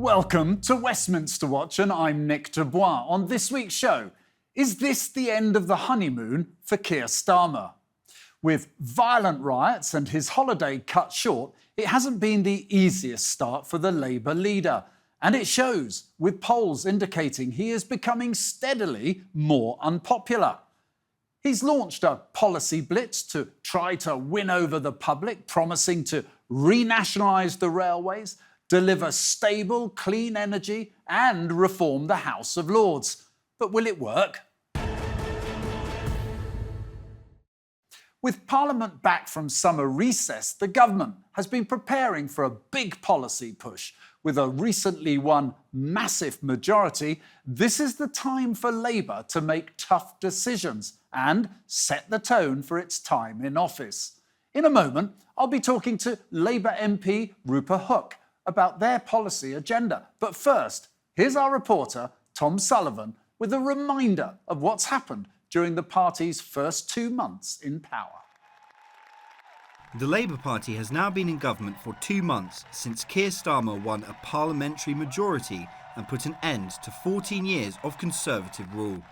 Welcome to Westminster Watch, and I'm Nick de Bois. On this week's show, is this the end of the honeymoon for Keir Starmer? With violent riots and his holiday cut short, it hasn't been the easiest start for the Labour leader. And it shows, with polls indicating he is becoming steadily more unpopular. He's launched a policy blitz to try to win over the public, promising to renationalise the railways, deliver stable, clean energy and reform the House of Lords. But will it work? With Parliament back from summer recess, the government has been preparing for a big policy push. With a recently won massive majority, this is the time for Labour to make tough decisions and set the tone for its time in office. In a moment, I'll be talking to Labour MP Rupa about their policy agenda. But first, here's our reporter, Tom Sullivan, with a reminder of what's happened during the party's first 2 months in power. The Labour Party has now been in government for 2 months since Keir Starmer won a parliamentary majority and put an end to 14 years of Conservative rule.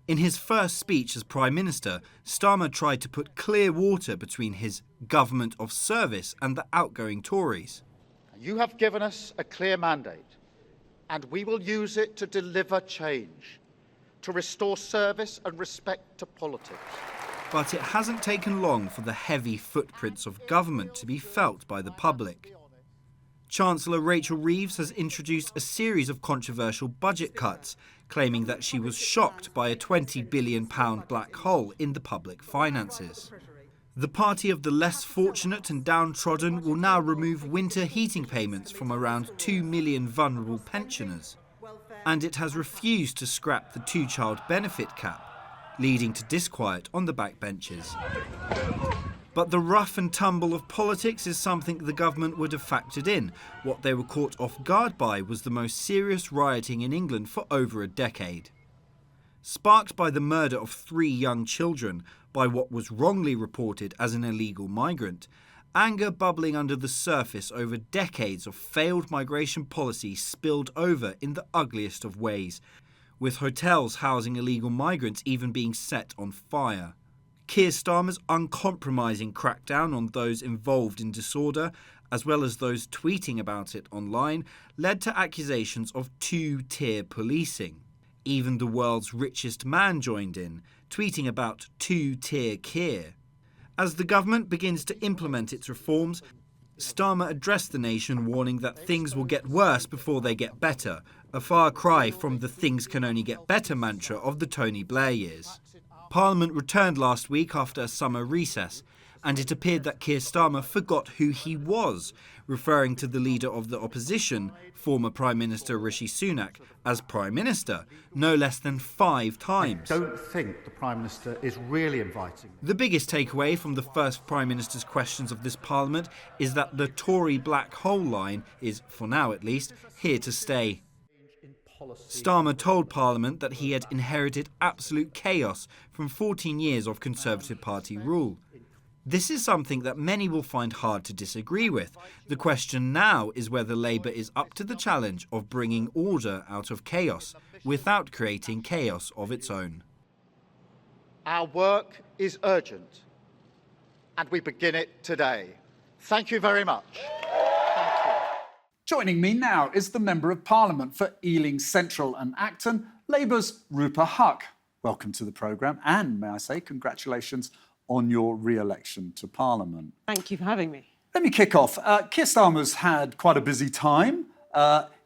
In his first speech as Prime Minister, Starmer tried to put clear water between his government of service and the outgoing Tories. You have given us a clear mandate, and we will use it to deliver change, to restore service and respect to politics. But it hasn't taken long for the heavy footprints of government to be felt by the public. Chancellor Rachel Reeves has introduced a series of controversial budget cuts, claiming that she was shocked by a £20 billion black hole in the public finances. The party of the less fortunate and downtrodden will now remove winter heating payments from around 2 million vulnerable pensioners. And it has refused to scrap the two-child benefit cap, leading to disquiet on the backbenches. But the rough and tumble of politics is something the government would have factored in. What they were caught off guard by was the most serious rioting in England for over a decade. Sparked by the murder of 3 young children by what was wrongly reported as an illegal migrant, anger bubbling under the surface over decades of failed migration policy spilled over in the ugliest of ways, with hotels housing illegal migrants even being set on fire. Keir Starmer's uncompromising crackdown on those involved in disorder, as well as those tweeting about it online, led to accusations of two-tier policing. Even the world's richest man joined in, tweeting about two-tier Keir. As the government begins to implement its reforms, Starmer addressed the nation warning that things will get worse before they get better, a far cry from the things can only get better mantra of the Tony Blair years. Parliament returned last week after a summer recess, and it appeared that Keir Starmer forgot who he was, referring to the leader of the opposition, former Prime Minister Rishi Sunak, as Prime Minister, no less than 5 times. I don't think the Prime Minister is really inviting. The biggest takeaway from the first Prime Minister's questions of this Parliament is that the Tory black hole line is, for now at least, here to stay. Starmer told Parliament that he had inherited absolute chaos from 14 years of Conservative Party rule. This is something that many will find hard to disagree with. The question now is whether Labour is up to the challenge of bringing order out of chaos without creating chaos of its own. Our work is urgent, and we begin it today. Thank you very much. Joining me now is the Member of Parliament for Ealing Central and Acton, Labour's Rupa. Welcome to the programme, and may I say congratulations on your re-election to Parliament. Thank you for having me. Let me kick off. Keir Starmer's had quite a busy time.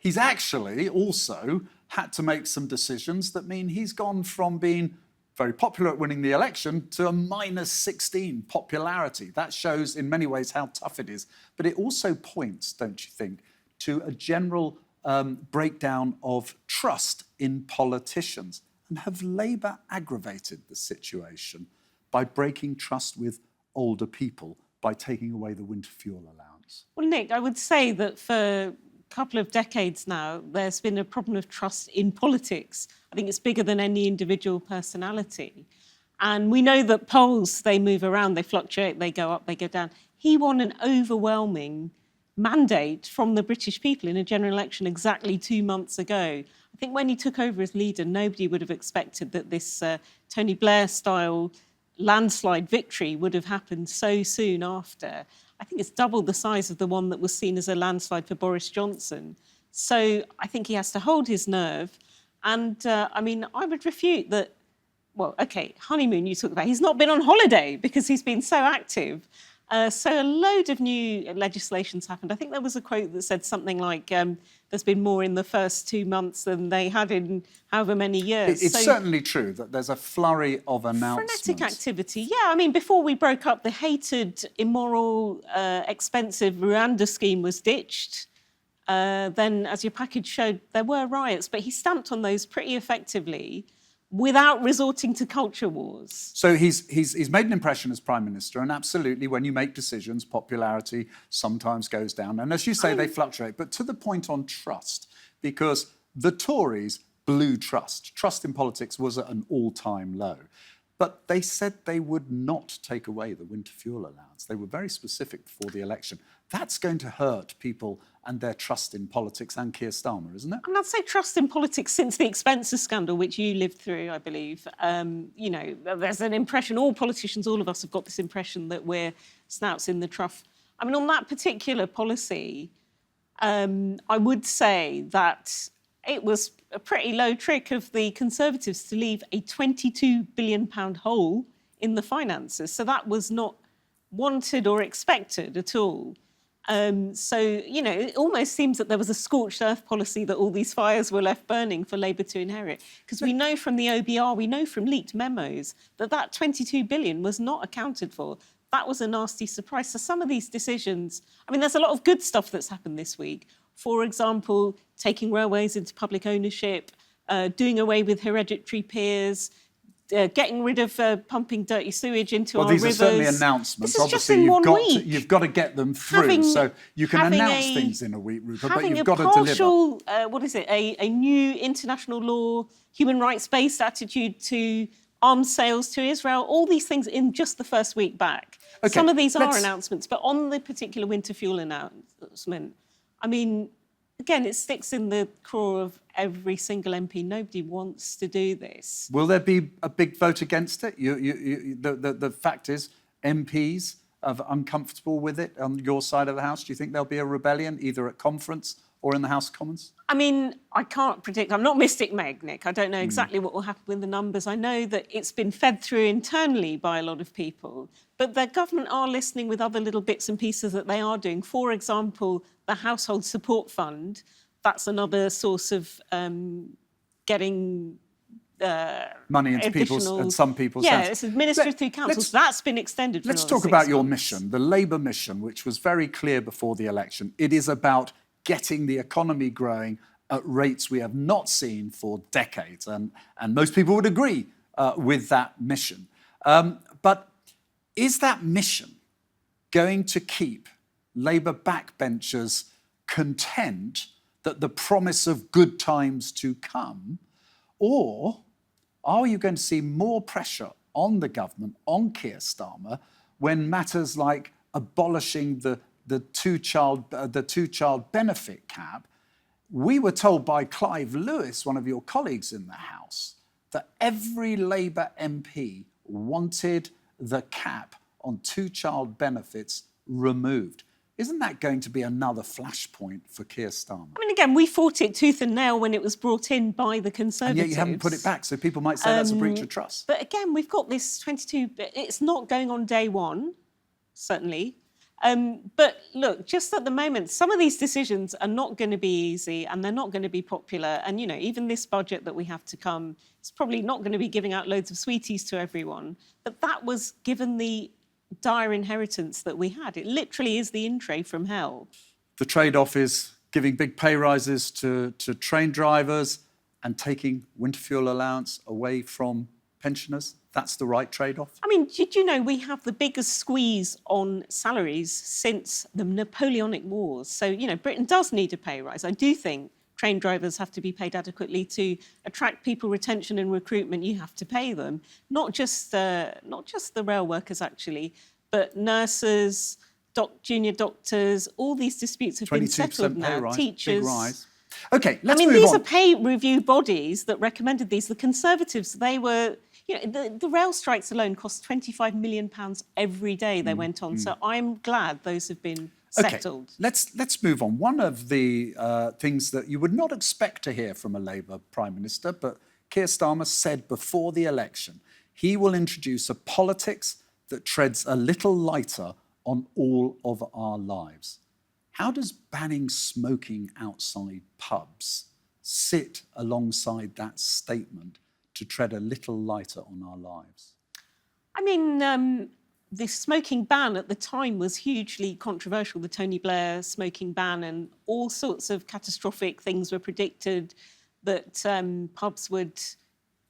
He's actually also had to make some decisions that mean he's gone from being very popular at winning the election to a -16 popularity. That shows in many ways how tough it is. But it also points, don't you think, to a general breakdown of trust in politicians. And have Labour aggravated the situation by breaking trust with older people, by taking away the winter fuel allowance? Well, Nick, I would say that for a couple of decades now, there's been a problem of trust in politics. I think it's bigger than any individual personality. And we know that polls, they move around, they fluctuate, they go up, they go down. He won an overwhelming mandate from the British people in a general election exactly 2 months ago. I think when he took over as leader, nobody would have expected that this Tony Blair-style landslide victory would have happened so soon after. I think it's double the size of the one that was seen as a landslide for Boris Johnson. So I think he has to hold his nerve. And I mean, I would refute that, well, OK, honeymoon you talk about. He's not been on holiday because he's been so active. So a load of new legislation's happened. I think there was a quote that said something like, there's been more in the first 2 months than they had in however many years. It's certainly true that there's a flurry of announcements. Frenetic activity, yeah. I mean, before we broke up, the hated, immoral, expensive Rwanda scheme was ditched. Then, as your package showed, there were riots, but he stamped on those pretty effectively without resorting to culture wars. So he's made an impression as Prime Minister, and absolutely, when you make decisions, popularity sometimes goes down. And as you say, they fluctuate. But to the point on trust, because the Tories blew trust. Trust in politics was at an all-time low. But they said they would not take away the winter fuel allowance. They were very specific before the election. That's going to hurt people and their trust in politics and Keir Starmer, isn't it? And I'd say trust in politics since the expenses scandal, which you lived through, I believe. You know, there's an impression, all politicians, all of us have got this impression that we're snouts in the trough. I mean, on that particular policy, I would say that it was a pretty low trick of the Conservatives to leave a £22 billion hole in the finances. So that was not wanted or expected at all. So, you know, it almost seems that there was a scorched earth policy that all these fires were left burning for Labour to inherit. Because we know from the OBR, we know from leaked memos that 22 billion was not accounted for. That was a nasty surprise. So some of these decisions, I mean, there's a lot of good stuff that's happened this week. For example, taking railways into public ownership, doing away with hereditary peers, getting rid of pumping dirty sewage into our rivers. Well, these are certainly announcements. This is just in 1 week. You've got to get them through. So you can announce things in a week, Rupa, but you've got to deliver. A new international law, human rights-based attitude to arms sales to Israel, all these things in just the first week back. Okay, some of these are announcements, but on the particular winter fuel announcement, I mean, again, it sticks in the craw of every single MP. Nobody wants to do this. Will there be a big vote against it? The fact is, MPs are uncomfortable with it on your side of the House. Do you think there'll be a rebellion, either at conference or in the House of Commons? I mean, I can't predict. I'm not Mystic Meg, Nick. I don't know exactly what will happen with the numbers. I know that it's been fed through internally by a lot of people, but the government are listening with other little bits and pieces that they are doing. For example, the Household Support Fund, that's another source of getting money into some people's hands. Yeah, it's administered through councils. That's been extended for Let's talk about your mission, the Labour mission, which was very clear before the election. It is about getting the economy growing at rates we have not seen for decades. And most people would agree with that mission. But is that mission going to keep Labour backbenchers content that the promise of good times to come? Or are you going to see more pressure on the government, on Keir Starmer, when matters like abolishing the two-child benefit cap? We were told by Clive Lewis, one of your colleagues in the House, that every Labour MP wanted the cap on two-child benefits removed. Isn't that going to be another flashpoint for Keir Starmer? I mean, again, we fought it tooth and nail when it was brought in by the Conservatives. And yet you haven't put it back, so people might say that's a breach of trust. But again, we've got this 22... It's not going on day one, certainly. But look, just at the moment, some of these decisions are not going to be easy and they're not going to be popular. And, you know, even this budget that we have to come, it's probably not going to be giving out loads of sweeties to everyone. But that was given the dire inheritance that we had. It literally is the in tray from hell. The trade-off is giving big pay rises to train drivers and taking winter fuel allowance away from pensioners. That's the right trade-off? I mean, did you know we have the biggest squeeze on salaries since the Napoleonic Wars? So, you know, Britain does need a pay rise. I do think train drivers have to be paid adequately to attract people, retention and recruitment. You have to pay them, not just the rail workers, actually, but nurses, junior doctors, all these disputes have been 22% settled pay now. rise, Teachers. big rise. OK, let's move on. These are pay review bodies that recommended these. The Conservatives, they were, the rail strikes alone cost £25 million every day they went on. So I'm glad those have been settled. OK, let's move on. One of the things that you would not expect to hear from a Labour Prime Minister, but Keir Starmer said before the election, he will introduce a politics that treads a little lighter on all of our lives. How does banning smoking outside pubs sit alongside that statement to tread a little lighter on our lives? I mean, the smoking ban at the time was hugely controversial, the Tony Blair smoking ban, and all sorts of catastrophic things were predicted, that pubs would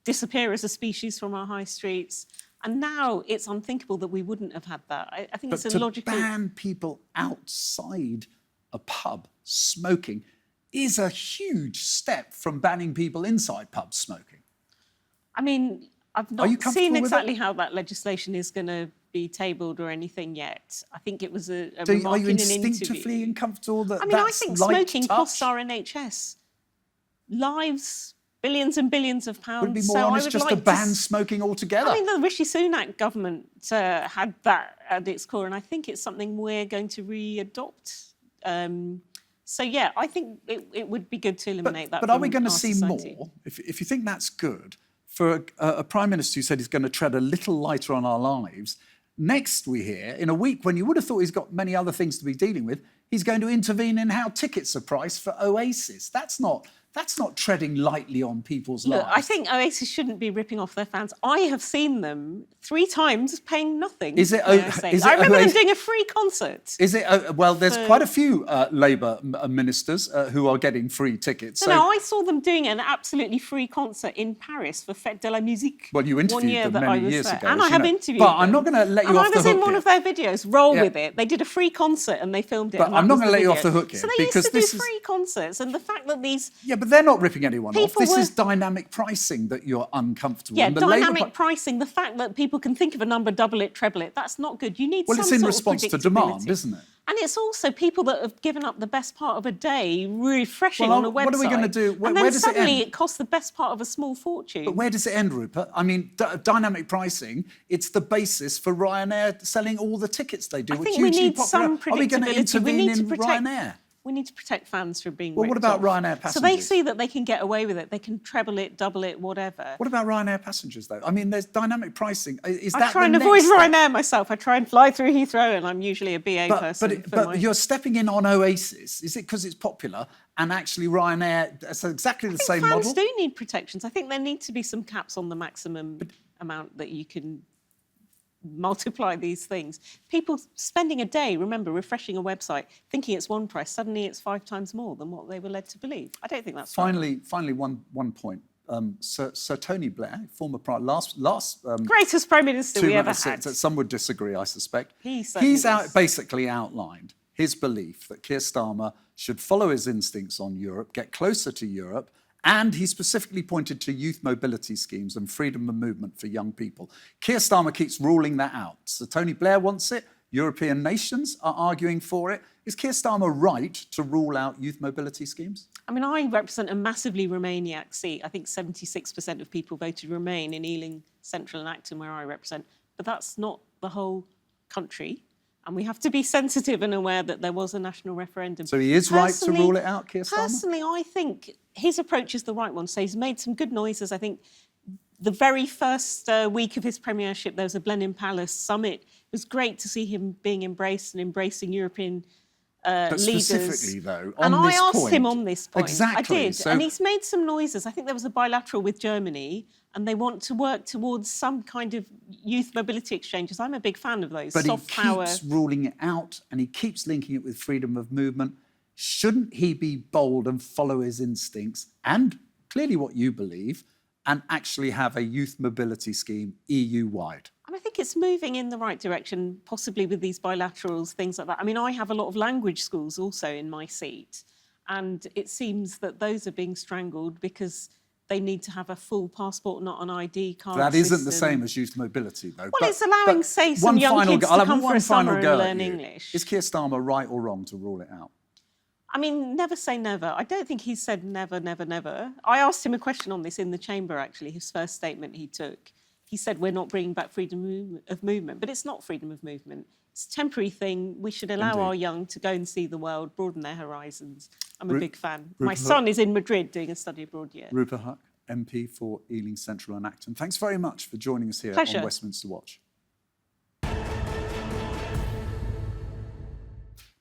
disappear as a species from our high streets. And now it's unthinkable that we wouldn't have had that. I think it's a logical... But to ban people outside a pub smoking is a huge step from banning people inside pubs smoking. I mean, I've not seen exactly how that legislation is going to be tabled or anything yet. I think it was a remark in an interview. Are you instinctively uncomfortable that I think smoking costs our NHS lives... billions and billions of pounds. Would it be more honest just to ban smoking altogether? I mean, the Rishi Sunak government had that at its core, and I think it's something we're going to re-adopt. So, yeah, I think it would be good to eliminate that. But are we going to see more, if you think that's good, for a Prime Minister who said he's going to tread a little lighter on our lives? Next we hear, in a week when you would have thought he's got many other things to be dealing with, he's going to intervene in how tickets are priced for Oasis. That's not treading lightly on people's lives. I think Oasis shouldn't be ripping off their fans. I have seen them 3 times paying nothing. I remember them doing a free concert. Is it? Well, there's quite a few Labour ministers who are getting free tickets. No, I saw them doing an absolutely free concert in Paris for Fête de la Musique. Well, you interviewed them many years ago. And I have interviewed them. But I'm not going to let you off the hook. I was in one of their videos, Roll With It. They did a free concert and they filmed it. But I'm not going to let you off the hook here. So they used to do free concerts, and the fact that these... Yeah, but they're not ripping anyone off. This is dynamic pricing that you're uncomfortable with. Yeah, dynamic pricing, the fact that people can think of a number, double it, treble it, that's not good. You need some sort of Well, it's in response to demand, isn't it? And it's also people that have given up the best part of a day refreshing on a website. What are we going to do? And then suddenly it costs the best part of a small fortune. But where does it end, Rupa? I mean, dynamic pricing, it's the basis for Ryanair selling all the tickets they do. I think we need some predictability. Are we going to intervene in Ryanair? We need to protect fans from being Well, what about Ryanair passengers? So they see that they can get away with it. They can treble it, double it, whatever. What about Ryanair passengers, though? I mean, there's dynamic pricing. I try and avoid Ryanair myself. I try and fly through Heathrow, and I'm usually a BA person. But you're stepping in on Oasis. Is it because it's popular? And actually Ryanair, it's exactly the same model? Fans do need protections. I think there need to be some caps on the maximum amount that you can multiply these things. People spending a day, remember, refreshing a website, thinking it's one price, suddenly it's 5 times more than what they were led to believe. I don't think that's right. Finally, one point. Sir Tony Blair, former Prime... greatest Prime Minister we ever had. Some would disagree, I suspect. He's basically outlined his belief that Keir Starmer should follow his instincts on Europe, get closer to Europe, and he specifically pointed to youth mobility schemes and freedom of movement for young people. Keir Starmer keeps ruling that out. So Tony Blair wants it. European nations are arguing for it. Is Keir Starmer right to rule out youth mobility schemes? I mean, I represent a massively Remainiac seat. I think 76% of people voted Remain in Ealing Central and Acton, where I represent. But that's not the whole country. And we have to be sensitive and aware that there was a national referendum. So he is right to rule it out, Keir Starmer? Personally, I think his approach is the right one. So he's made some good noises. I think the very first week of his premiership, there was a Blenheim Palace summit. It was great to see him being embraced and embracing European but leaders. Specifically, though, and I asked him on this point. Exactly. I did. And he's made some noises. I think there was a bilateral with Germany, and they want to work towards some kind of youth mobility exchanges. I'm a big fan of those. But soft power. He keeps ruling it out, and he keeps linking it with freedom of movement. Shouldn't he be bold and follow his instincts, and clearly what you believe, and actually have a youth mobility scheme EU-wide? I think it's moving in the right direction, possibly with these bilaterals, things like that. I mean, I have a lot of language schools also in my seat, and it seems that those are being strangled because they need to have a full passport, not an ID card. That isn't the system. same as youth mobility, though. Well, it's allowing, say, some young kids to come for a summer and learn English. Is Keir Starmer right or wrong to rule it out? I mean, never say never. I don't think he said never, never, never. I asked him a question on this in the chamber, actually, his first statement he took. He said, we're not bringing back freedom of movement, but it's not freedom of movement. It's a temporary thing. We should allow our young to go and see the world, broaden their horizons. I'm a big fan. My son is in Madrid doing a study abroad year. Rupa Huck, MP for Ealing Central and Acton. Thanks very much for joining us here Pleasure. on Westminster Watch.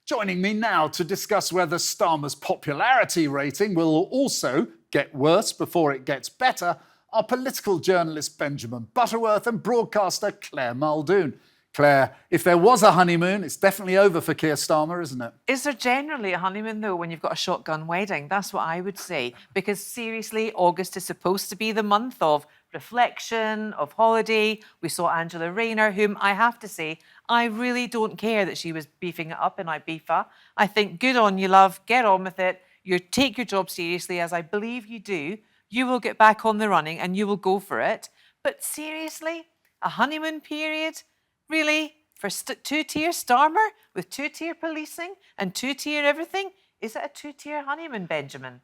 Joining me now to discuss whether Starmer's popularity rating will also get worse before it gets better are political journalist Benjamin Butterworth and broadcaster Clare Muldoon. Clare, if there was a honeymoon, it's definitely over for Keir Starmer, isn't it? Is there generally a honeymoon, though, when you've got a shotgun wedding? That's what I would say. Because, seriously, August is supposed to be the month of reflection, of holiday. We saw Angela Rayner, whom I have to say, I really don't care that she was beefing it up in Ibiza. I think, good on you, love. Get on with it. You take your job seriously, as I believe you do. You will get back on the running and you will go for it. But seriously, a honeymoon period? Really? For two-tier Starmer with two-tier policing and two-tier everything? Is it a two-tier honeymoon, Benjamin?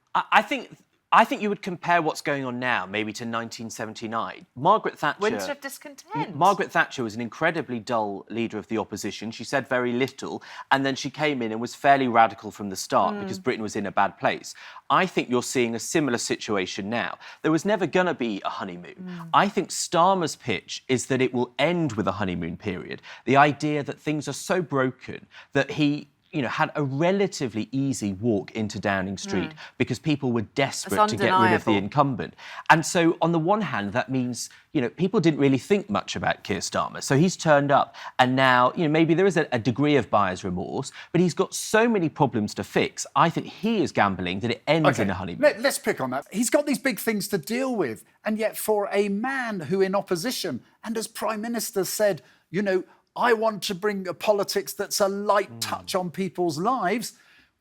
I think you would compare what's going on now, maybe to 1979. Margaret Thatcher... Winter of discontent. Margaret Thatcher was an incredibly dull leader of the opposition. She said very little, and then she came in and was fairly radical from the start because Britain was in a bad place. I think you're seeing a similar situation now. There was never going to be a honeymoon. I think Starmer's pitch is that it will end with a honeymoon period. The idea that things are so broken that he had a relatively easy walk into Downing Street because people were desperate to get rid of the incumbent. And so, on the one hand, that means, people didn't really think much about Keir Starmer. So he's turned up and now, maybe there is a degree of buyer's remorse, but he's got so many problems to fix. I think he is gambling that it ends in a honeymoon. Let's pick on that. He's got these big things to deal with. And yet for a man who in opposition and as Prime Minister said, I want to bring a politics that's a light touch on people's lives.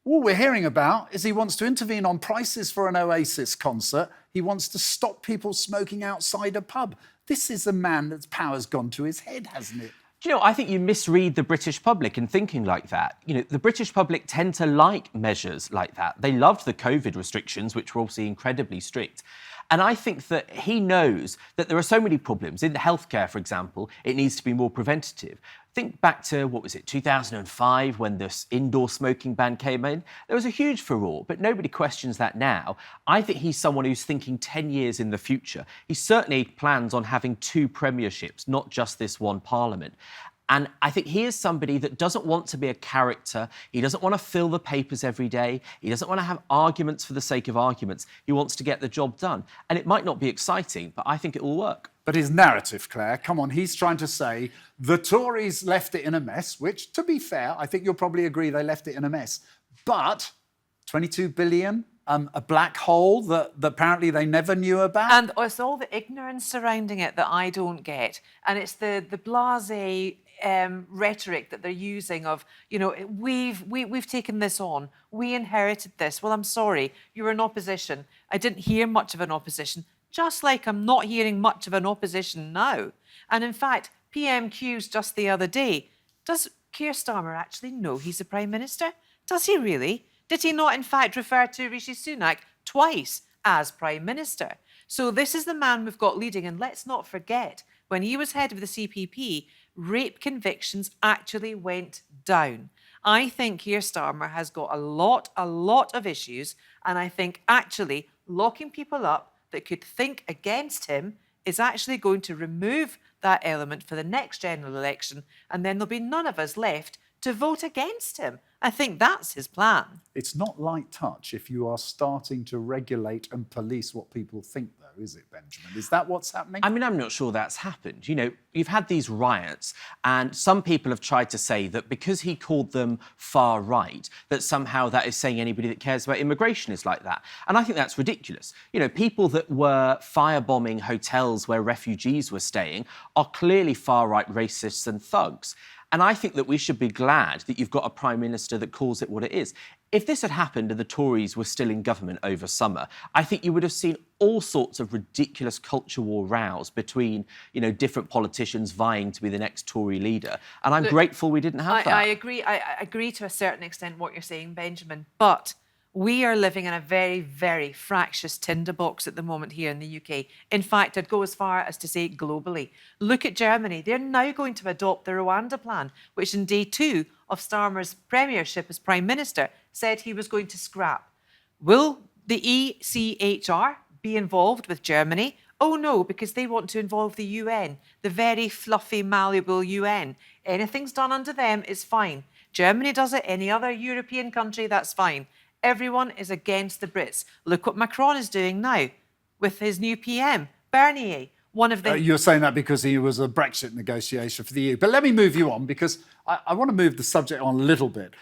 All we're hearing about is he wants to intervene on prices for an Oasis concert. He wants to stop people smoking outside a pub. This is a man that's power's gone to his head, hasn't it? Do you know, I think you misread the British public in thinking like that. The British public tend to like measures like that. They loved the COVID restrictions, which were obviously incredibly strict. And I think that he knows that there are so many problems. In healthcare, for example, it needs to be more preventative. Think back to, 2005, when this indoor smoking ban came in. There was a huge furore, but nobody questions that now. I think he's someone who's thinking 10 years in the future. He certainly plans on having 2 premierships, not just this one parliament. And I think he is somebody that doesn't want to be a character. He doesn't want to fill the papers every day. He doesn't want to have arguments for the sake of arguments. He wants to get the job done. And it might not be exciting, but I think it will work. But his narrative, Clare, come on, he's trying to say the Tories left it in a mess, which, to be fair, I think you'll probably agree they left it in a mess. But 22 billion, a black hole that apparently they never knew about. And it's all the ignorance surrounding it that I don't get. And it's the blasé rhetoric that they're using of, we've taken this on. We inherited this. Well, I'm sorry, you were in opposition. I didn't hear much of an opposition, just like I'm not hearing much of an opposition now. And in fact, PMQs just the other day. Does Keir Starmer actually know he's the Prime Minister? Does he really? Did he not, in fact, refer to Rishi Sunak twice as Prime Minister? So this is the man we've got leading. And let's not forget, when he was head of the CPP, rape convictions actually went down. I think Keir Starmer has got a lot of issues. And I think actually locking people up that could think against him is actually going to remove that element for the next general election. And then there'll be none of us left to vote against him. I think that's his plan. It's not light touch if you are starting to regulate and police what people think, though, is it, Benjamin? Is that what's happening? I mean, I'm not sure that's happened. You've had these riots, and some people have tried to say that because he called them far right, that somehow that is saying anybody that cares about immigration is like that. And I think that's ridiculous. People that were firebombing hotels where refugees were staying are clearly far right racists and thugs. And I think that we should be glad that you've got a Prime Minister minister that calls it what it is. If this had happened and the Tories were still in government over summer, I think you would have seen all sorts of ridiculous culture war rows between, different politicians vying to be the next Tory leader. And I'm grateful we didn't have that. I agree. I agree to a certain extent what you're saying, Benjamin. But we are living in a very, very fractious tinderbox at the moment here in the UK. In fact, I'd go as far as to say globally. Look at Germany. They're now going to adopt the Rwanda plan, which in day 2 of Starmer's premiership as Prime Minister said he was going to scrap. Will the ECHR be involved with Germany? Oh no, because they want to involve the UN, the very fluffy, malleable UN. Anything's done under them is fine. Germany does it, any other European country, that's fine. Everyone is against the Brits. Look what Macron is doing now with his new PM, Barnier. One of the... You're saying that because he was a Brexit negotiator for the EU. But let me move you on, because I want to move the subject on a little bit.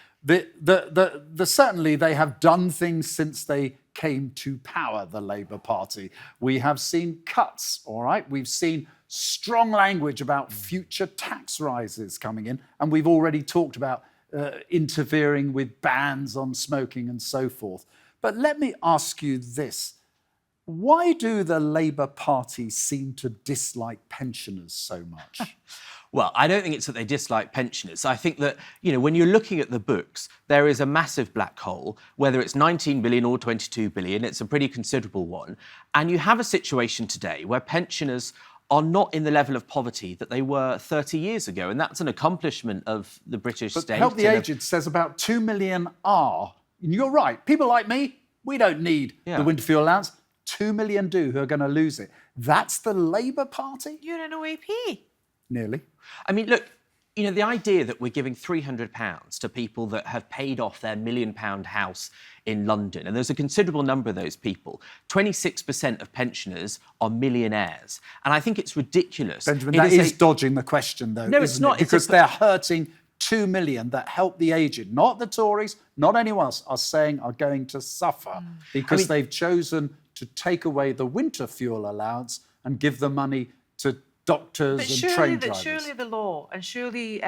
Certainly they have done things since they came to power, the Labour Party. We have seen cuts, all right? We've seen strong language about future tax rises coming in, and we've already talked about interfering with bans on smoking and so forth. But let me ask you this. Why do the Labour Party seem to dislike pensioners so much? Well, I don't think it's that they dislike pensioners. I think that, when you're looking at the books, there is a massive black hole, whether it's 19 billion or 22 billion, it's a pretty considerable one. And you have a situation today where pensioners are not in the level of poverty that they were 30 years ago. And that's an accomplishment of the British state. Help the Aged says about 2 million are. And you're right. People like me, we don't need the winter fuel allowance. 2 million do who are going to lose it. That's the Labour Party? You're an OAP. Nearly. I mean, look, the idea that we're giving £300 to people that have paid off their £1 million house in London, and there's a considerable number of those people, 26% of pensioners are millionaires. And I think it's ridiculous. Benjamin, that is dodging the question, though. No, it's not. Because they're hurting 2 million that help the aged. Not the Tories, not anyone else, are saying are going to suffer because they've chosen to take away the winter fuel allowance and give the money to doctors and train drivers. Surely the law and surely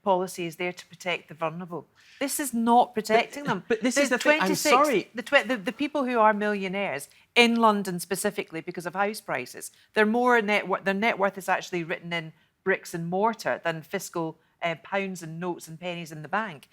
policy is there to protect the vulnerable. This is not protecting them. But this is the thing. I'm sorry. The people who are millionaires in London specifically because of house prices, their net worth is actually written in bricks and mortar than fiscal pounds and notes and pennies in the bank.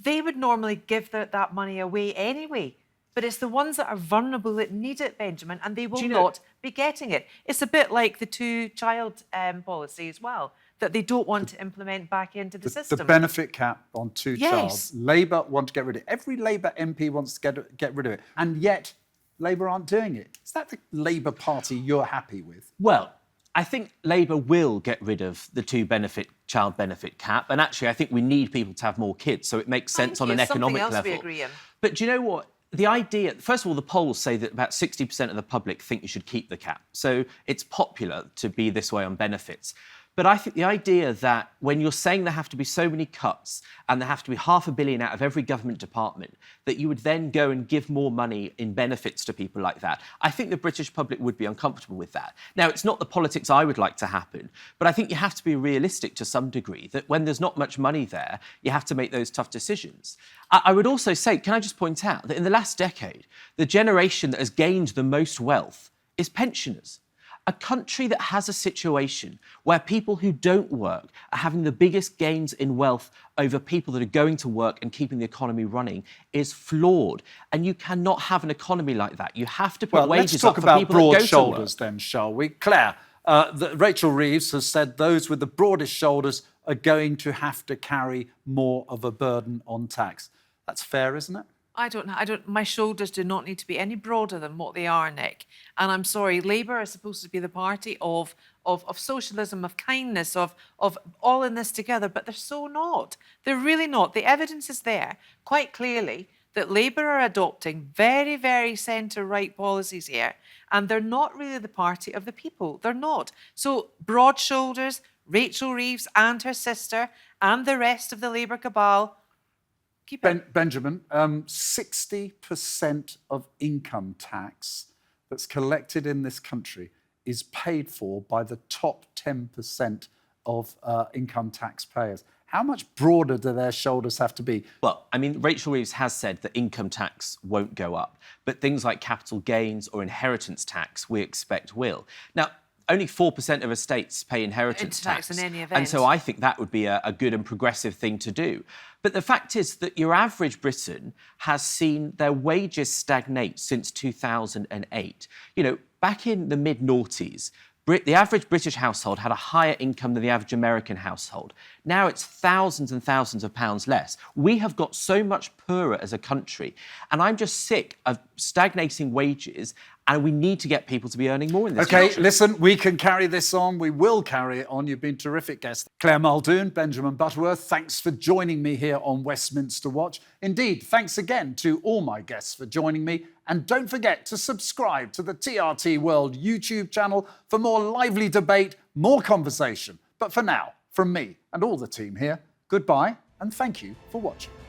They would normally give that money away anyway. But it's the ones that are vulnerable that need it, Benjamin, and they will not be getting it. It's a bit like the two-child policy as well, that they don't want to implement back into the system. The benefit cap on two-child. Labour want to get rid of it. Every Labour MP wants to get rid of it. And yet, Labour aren't doing it. Is that the Labour Party you're happy with? Well, I think Labour will get rid of the child benefit cap. And actually, I think we need people to have more kids. So it makes sense on an economic level. Something else we agree on. But do you know what? The idea, first of all, the polls say that about 60% of the public think you should keep the cap. So it's popular to be this way on benefits. But I think the idea that when you're saying there have to be so many cuts and there have to be £500 million out of every government department, that you would then go and give more money in benefits to people like that, I think the British public would be uncomfortable with that. Now, it's not the politics I would like to happen, but I think you have to be realistic to some degree, that when there's not much money there, you have to make those tough decisions. I would also say, can I just point out that in the last decade, the generation that has gained the most wealth is pensioners. A country that has a situation where people who don't work are having the biggest gains in wealth over people that are going to work and keeping the economy running is flawed. And you cannot have an economy like that. You have to put wages up for people that go to work. Let's talk about broad shoulders then, shall we? Clare, Rachel Reeves has said those with the broadest shoulders are going to have to carry more of a burden on tax. That's fair, isn't it? My shoulders do not need to be any broader than what they are, Nick. And I'm sorry, Labour is supposed to be the party of socialism, of kindness, of all in this together, but they're so not. They're really not. The evidence is there quite clearly that Labour are adopting very, very centre-right policies here, and they're not really the party of the people. They're not. So broad shoulders, Rachel Reeves and her sister and the rest of the Labour cabal, Benjamin, 60% of income tax that's collected in this country is paid for by the top 10% of income taxpayers. how much broader do their shoulders have to be? Well, I mean, Rachel Reeves has said that income tax won't go up, but things like capital gains or inheritance tax we expect will. Now, only 4% of estates pay inheritance tax in any event. And so I think that would be a good and progressive thing to do. But the fact is that your average Briton has seen their wages stagnate since 2008. You know, back in the mid-noughties, the average British household had a higher income than the average American household. Now it's thousands and thousands of pounds less. We have got so much poorer as a country. And I'm just sick of stagnating wages, and we need to get people to be earning more in this country. OK, listen, we can carry this on. We will carry it on. You've been terrific guests. Clare Muldoon, Benjamin Butterworth, thanks for joining me here on Westminster Watch. Indeed, thanks again to all my guests for joining me. And don't forget to subscribe to the TRT World YouTube channel for more lively debate, more conversation. But for now, from me and all the team here, goodbye and thank you for watching.